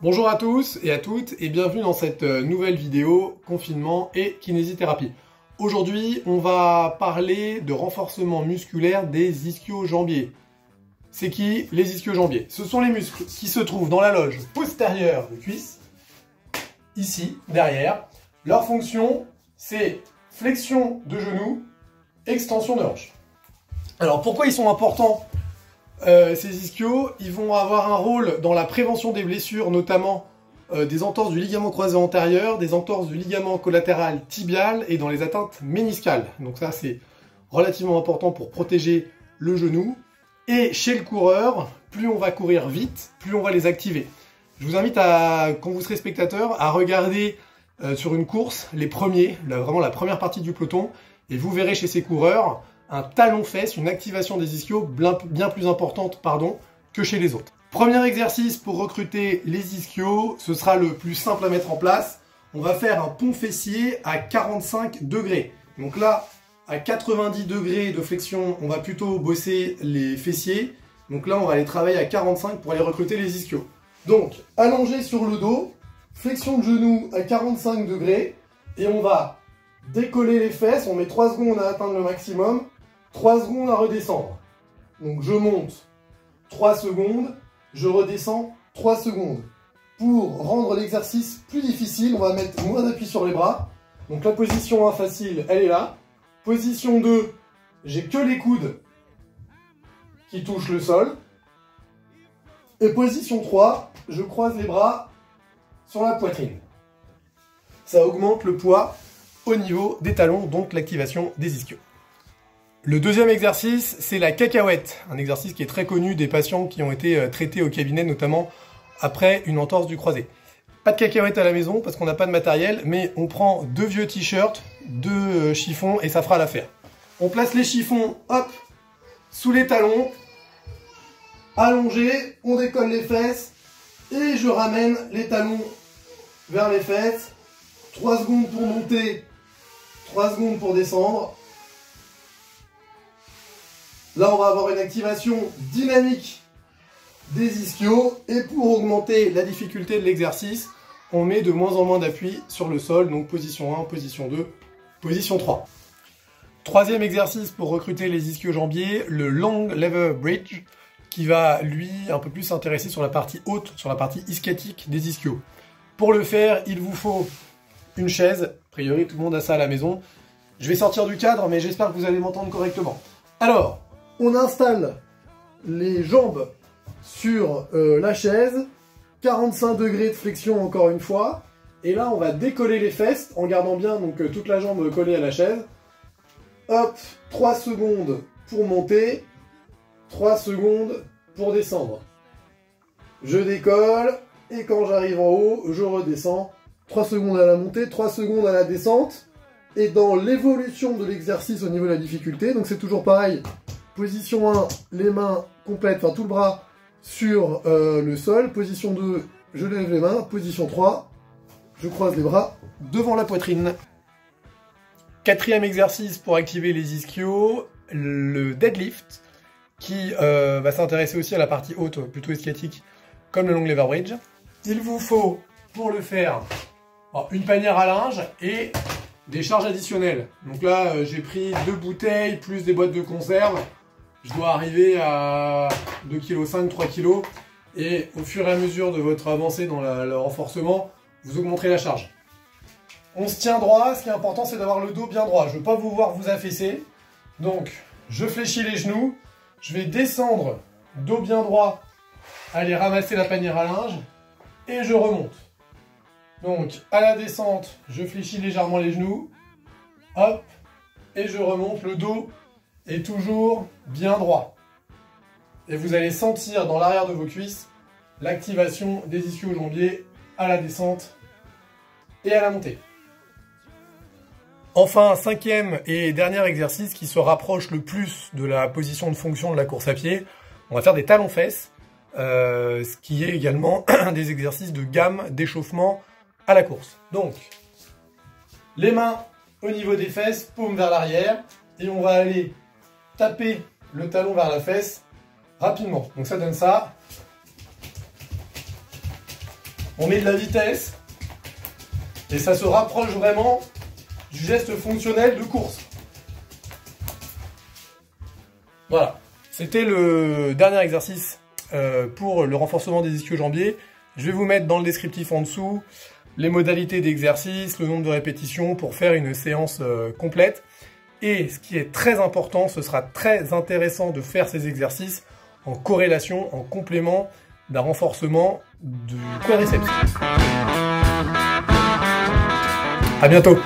Bonjour à tous et à toutes et bienvenue dans cette nouvelle vidéo confinement et kinésithérapie. Aujourd'hui, on va parler de renforcement musculaire des ischio-jambiers. C'est qui les ischio-jambiers? Ce sont les muscles qui se trouvent dans la loge postérieure de cuisse, ici, derrière. Leur fonction, c'est flexion de genoux, extension de hanche. Alors pourquoi ils sont importants ces ischios? Ils vont avoir un rôle dans la prévention des blessures, notamment des entorses du ligament croisé antérieur, des entorses du ligament collatéral tibial et dans les atteintes méniscales. Donc ça c'est relativement important pour protéger le genou. Et chez le coureur, plus on va courir vite, plus on va les activer. Je vous invite à, quand vous serez spectateur, à regarder sur une course les premiers, vraiment la première partie du peloton, et vous verrez chez ces coureurs un talon-fesse, une activation des ischios bien plus importante que chez les autres. Premier exercice pour recruter les ischios, ce sera le plus simple à mettre en place. On va faire un pont fessier à 45 degrés. Donc là, à 90 degrés de flexion, on va plutôt bosser les fessiers. Donc là, on va aller travailler à 45 pour aller recruter les ischios. Donc, allongé sur le dos, flexion de genou à 45 degrés, et on va décoller les fesses, on met 3 secondes à atteindre le maximum, 3 secondes à redescendre. Donc je monte 3 secondes, je redescends 3 secondes. Pour rendre l'exercice plus difficile, on va mettre moins d'appui sur les bras. Donc la position 1 facile, elle est là. Position 2, j'ai que les coudes qui touchent le sol. Et position 3, je croise les bras sur la poitrine. Ça augmente le poids au niveau des talons, donc l'activation des ischios. Le deuxième exercice, c'est la cacahuète, un exercice qui est très connu des patients qui ont été traités au cabinet, notamment après une entorse du croisé. Pas de cacahuète à la maison parce qu'on n'a pas de matériel, mais on prend 2 vieux t-shirts, 2 chiffons et ça fera l'affaire. On place les chiffons, hop, sous les talons, allongés, on décolle les fesses et je ramène les talons vers les fesses. 3 secondes pour monter, 3 secondes pour descendre. Là, on va avoir une activation dynamique des ischios. Et pour augmenter la difficulté de l'exercice, on met de moins en moins d'appui sur le sol. Donc position 1, position 2, position 3. Troisième exercice pour recruter les ischio-jambiers, le long lever bridge, qui va, lui, un peu plus s'intéresser sur la partie haute, sur la partie ischiatique des ischios. Pour le faire, il vous faut une chaise. A priori, tout le monde a ça à la maison. Je vais sortir du cadre, mais j'espère que vous allez m'entendre correctement. Alors, on installe les jambes sur la chaise, 45 degrés de flexion encore une fois, et là on va décoller les fesses en gardant bien donc toute la jambe collée à la chaise. Hop, 3 secondes pour monter, 3 secondes pour descendre. Je décolle, et quand j'arrive en haut, je redescends. 3 secondes à la montée, 3 secondes à la descente, et dans l'évolution de l'exercice au niveau de la difficulté, donc c'est toujours pareil. Position 1, les mains complètes, enfin tout le bras sur le sol. Position 2, je lève les mains. Position 3, je croise les bras devant la poitrine. Quatrième exercice pour activer les ischios, le deadlift, qui va s'intéresser aussi à la partie haute, plutôt ischiatique, comme le long lever bridge. Il vous faut, pour le faire, une panière à linge et des charges additionnelles. Donc là, j'ai pris 2 bouteilles plus des boîtes de conserve. Je dois arriver à 2,5 kg, 3 kg. Et au fur et à mesure de votre avancée dans le renforcement, vous augmenterez la charge. On se tient droit. Ce qui est important, c'est d'avoir le dos bien droit. Je ne veux pas vous voir vous affaisser. Donc, je fléchis les genoux. Je vais descendre, dos bien droit, aller ramasser la panière à linge. Et je remonte. Donc, à la descente, je fléchis légèrement les genoux. Hop. Et je remonte le dos. Et toujours bien droit. Et vous allez sentir dans l'arrière de vos cuisses l'activation des ischio-jambiers à la descente et à la montée. Enfin, cinquième et dernier exercice qui se rapproche le plus de la position de fonction de la course à pied, on va faire des talons-fesses, ce qui est également des exercices de gamme d'échauffement à la course. Donc, les mains au niveau des fesses, paume vers l'arrière, et on va aller taper le talon vers la fesse rapidement. Donc ça donne ça. on met de la vitesse et ça se rapproche vraiment du geste fonctionnel de course. Voilà, c'était le dernier exercice pour le renforcement des ischio-jambiers. Je vais vous mettre dans le descriptif en dessous les modalités d'exercice, le nombre de répétitions pour faire une séance complète. Et ce qui est très important, ce sera très intéressant de faire ces exercices en corrélation, en complément d'un renforcement du quadriceps. À bientôt!